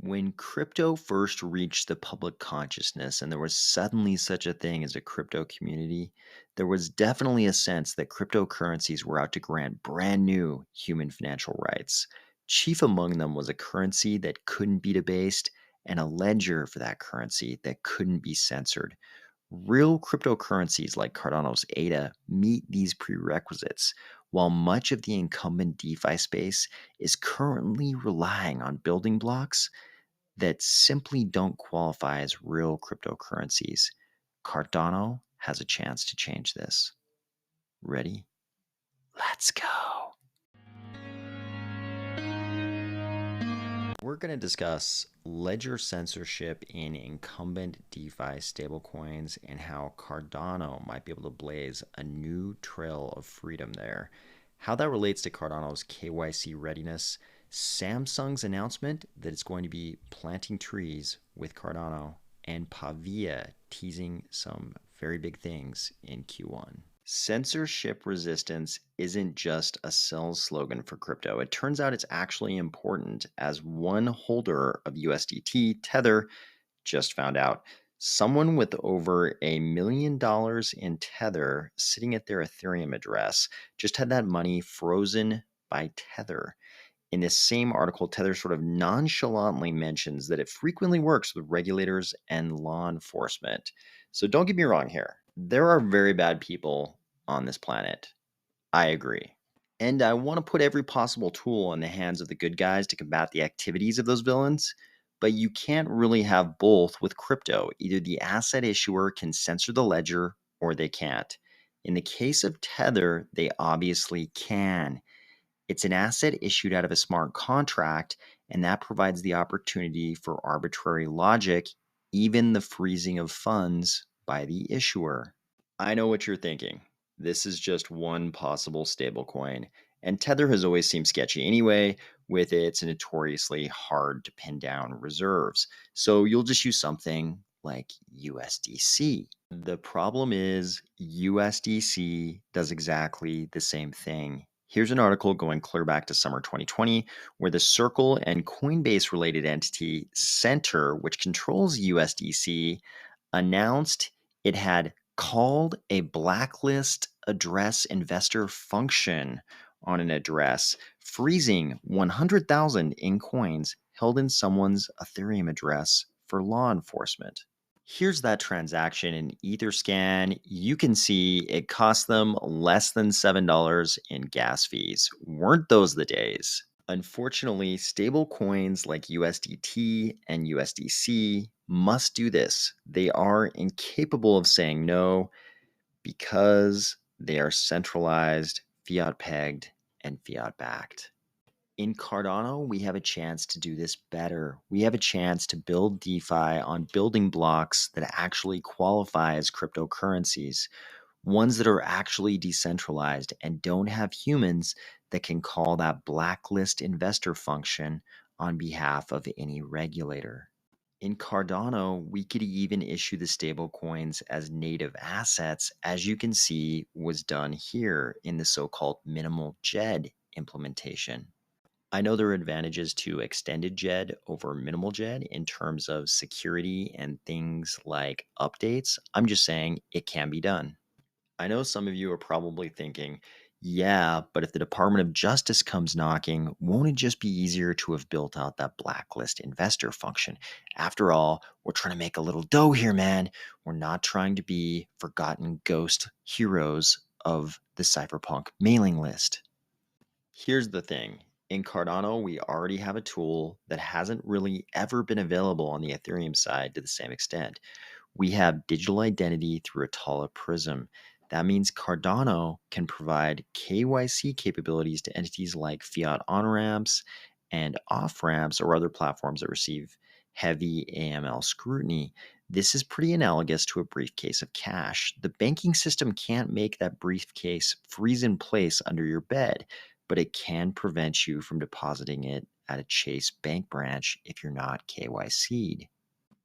When crypto first reached the public consciousness and there was suddenly such a thing as a crypto community, there was definitely a sense that cryptocurrencies were out to grant brand new human financial rights. Chief among them was a currency that couldn't be debased and a ledger for that currency that couldn't be censored. Real cryptocurrencies like Cardano's ADA meet these prerequisites, while much of the incumbent DeFi space is currently relying on building blocks that simply don't qualify as real cryptocurrencies. Cardano has a chance to change this. Ready? Let's go. We're going to discuss ledger censorship in incumbent DeFi stablecoins and how Cardano might be able to blaze a new trail of freedom there. How that relates to Cardano's KYC readiness, Samsung's announcement that it's going to be planting trees with Cardano, and Pavia teasing some very big things in Q1. Censorship resistance isn't just a sales slogan for crypto. It turns out it's actually important, as one holder of USDT, Tether, just found out. Someone with over $1 million in Tether sitting at their Ethereum address just had that money frozen by Tether. In this same article, Tether sort of nonchalantly mentions that it frequently works with regulators and law enforcement. So don't get me wrong here. There are very bad people on this planet. I agree. And I want to put every possible tool in the hands of the good guys to combat the activities of those villains. But you can't really have both with crypto. Either the asset issuer can censor the ledger or they can't. In the case of Tether, they obviously can. It's an asset issued out of a smart contract, and that provides the opportunity for arbitrary logic, even the freezing of funds by the issuer. I know what you're thinking. This is just one possible stablecoin, and Tether has always seemed sketchy anyway, with its notoriously hard to pin down reserves. So you'll just use something like USDC. The problem is, USDC does exactly the same thing. Here's an article going clear back to summer 2020 where the Circle and Coinbase related entity Center, which controls USDC, announced it had called a blacklist address investor function on an address, freezing 100,000 in coins held in someone's Ethereum address for law enforcement. Here's that transaction in Etherscan. You can see it cost them less than $7 in gas fees. Weren't those the days? Unfortunately, stable coins like USDT and USDC must do this. They are incapable of saying no because they are centralized, fiat pegged, and fiat backed. In Cardano, we have a chance to do this better. We have a chance to build DeFi on building blocks that actually qualify as cryptocurrencies, ones that are actually decentralized and don't have humans that can call that blacklist investor function on behalf of any regulator. In Cardano, we could even issue the stablecoins as native assets, as you can see was done here in the so-called minimal JED implementation. I know there are advantages to extended JED over minimal JED in terms of security and things like updates. I'm just saying it can be done. I know some of you are probably thinking, yeah, but if the Department of Justice comes knocking, won't it just be easier to have built out that blacklist investor function? After all, we're trying to make a little dough here, man. We're not trying to be forgotten ghost heroes of the cypherpunk mailing list. Here's the thing. In Cardano, we already have a tool that hasn't really ever been available on the Ethereum side to the same extent. We have digital identity through Atala Prism. That means Cardano can provide KYC capabilities to entities like fiat on ramps and off ramps or other platforms that receive heavy AML scrutiny. This is pretty analogous to a briefcase of cash. The banking system can't make that briefcase freeze in place under your bed, but it can prevent you from depositing it at a Chase bank branch if you're not KYC'd.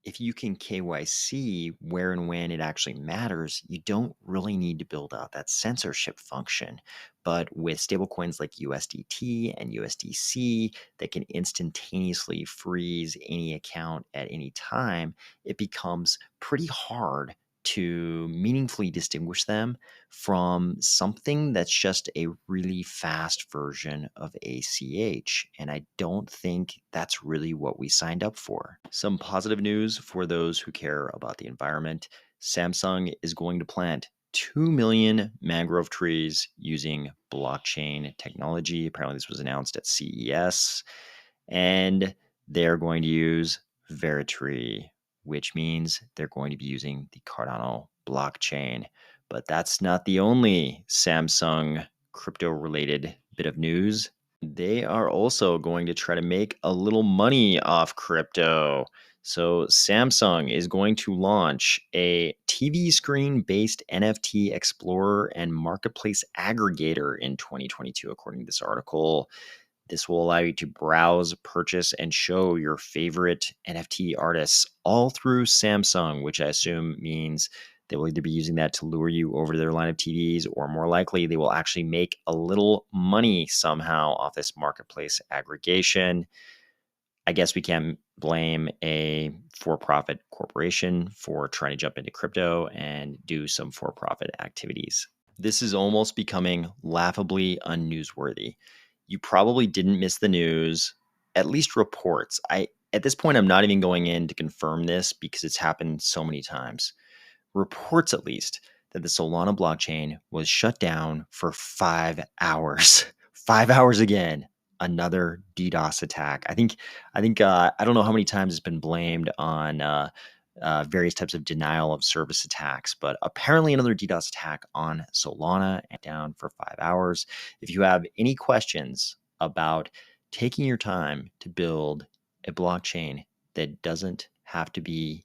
if you can KYC where and when it actually matters, you don't really need to build out that censorship function. But with stablecoins like USDT and USDC that can instantaneously freeze any account at any time, it becomes pretty hard to meaningfully distinguish them from something that's just a really fast version of ACH. And I don't think that's really what we signed up for. Some positive news for those who care about the environment: Samsung is going to plant 2 million mangrove trees using blockchain technology. Apparently, this was announced at CES. And they're going to use Veritree, which means they're going to be using the Cardano blockchain. But that's not the only Samsung crypto related bit of news. They are also going to try to make a little money off crypto. So, Samsung is going to launch a TV screen based NFT explorer and marketplace aggregator in 2022, according to this article. This will allow you to browse, purchase, and show your favorite NFT artists all through Samsung, which I assume means they will either be using that to lure you over to their line of TVs, or more likely, they will actually make a little money somehow off this marketplace aggregation. I guess we can blame a for profit corporation for trying to jump into crypto and do some for profit activities. This is almost becoming laughably unnewsworthy. You probably didn't miss the news, at least reports. At this point, I'm not even going in to confirm this because it's happened so many times. Reports, at least, that the Solana blockchain was shut down for 5 hours. 5 hours again. Another DDoS attack. I don't know how many times it's been blamed on various types of denial of service attacks, but apparently another DDoS attack on Solana and down for 5 hours. If you have any questions about taking your time to build a blockchain that doesn't have to be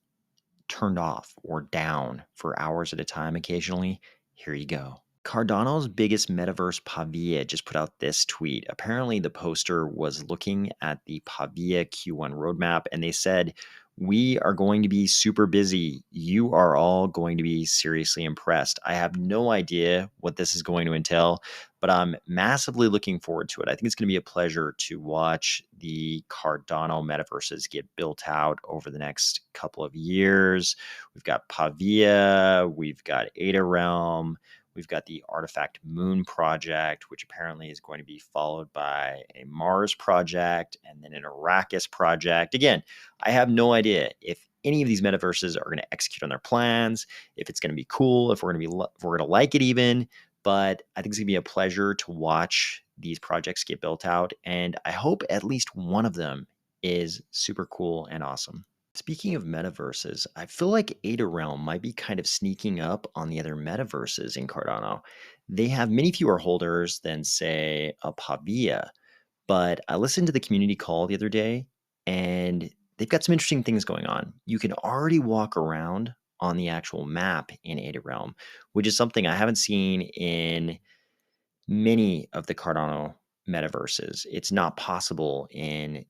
turned off or down for hours at a time occasionally, here you go. Cardano's biggest metaverse, Pavia, just put out this tweet. Apparently, the poster was looking at the Pavia Q1 roadmap, and they said, "We are going to be super busy. You are all going to be seriously impressed." I have no idea what this is going to entail, but I'm massively looking forward to it. I think it's going to be a pleasure to watch the Cardano metaverses get built out over the next couple of years. We've got Pavia, we've got Ada Realm. We've got the Artifact Moon project, which apparently is going to be followed by a Mars project and then an Arrakis project. Again, I have no idea if any of these metaverses are going to execute on their plans, if it's going to be cool, if we're going to like it even. But I think it's going to be a pleasure to watch these projects get built out, and I hope at least one of them is super cool and awesome. Speaking of metaverses, I feel like Ada Realm might be kind of sneaking up on the other metaverses in Cardano. They have many fewer holders than, say, a Pavia, but I listened to the community call the other day, and they've got some interesting things going on. You can already walk around on the actual map in Ada Realm, which is something I haven't seen in many of the Cardano metaverses. It's not possible in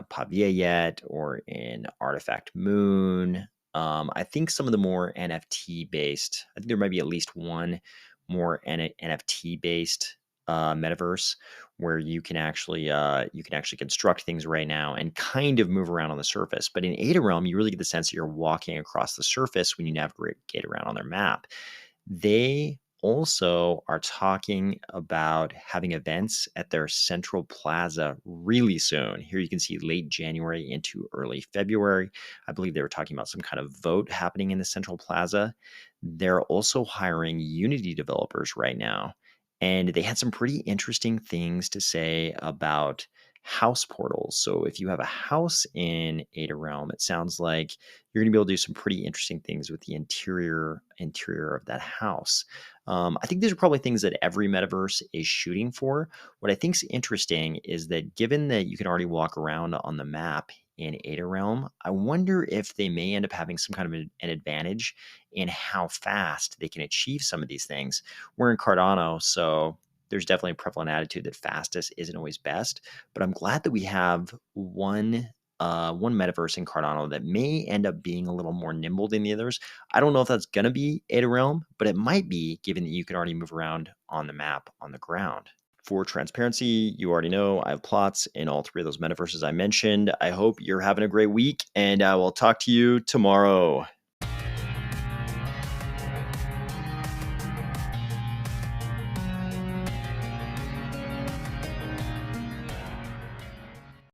Pavia yet, or in Artifact Moon. I think some of the more NFT based. I think there might be at least one more NFT based metaverse where you can actually construct things right now and kind of move around on the surface. But in Ada Realm, you really get the sense that you're walking across the surface when you navigate around on their map. They also are talking about having events at their central plaza really soon. Here you can see late January into early February. I believe they were talking about some kind of vote happening in the central plaza. They're also hiring Unity developers right now. And they had some pretty interesting things to say about house portals. So if you have a house in Ada Realm, it sounds like you're going to be able to do some pretty interesting things with the interior of that house. I think these are probably things that every metaverse is shooting for. What I think is interesting is that given that you can already walk around on the map in Ada Realm, I wonder if they may end up having some kind of an advantage in how fast they can achieve some of these things. We're in Cardano, so there's definitely a prevalent attitude that fastest isn't always best. But I'm glad that we have one one metaverse in Cardano that may end up being a little more nimble than the others. I don't know if that's going to be Ada Realm, but it might be, given that you can already move around on the map on the ground. For transparency, you already know I have plots in all three of those metaverses I mentioned. I hope you're having a great week, and I will talk to you tomorrow.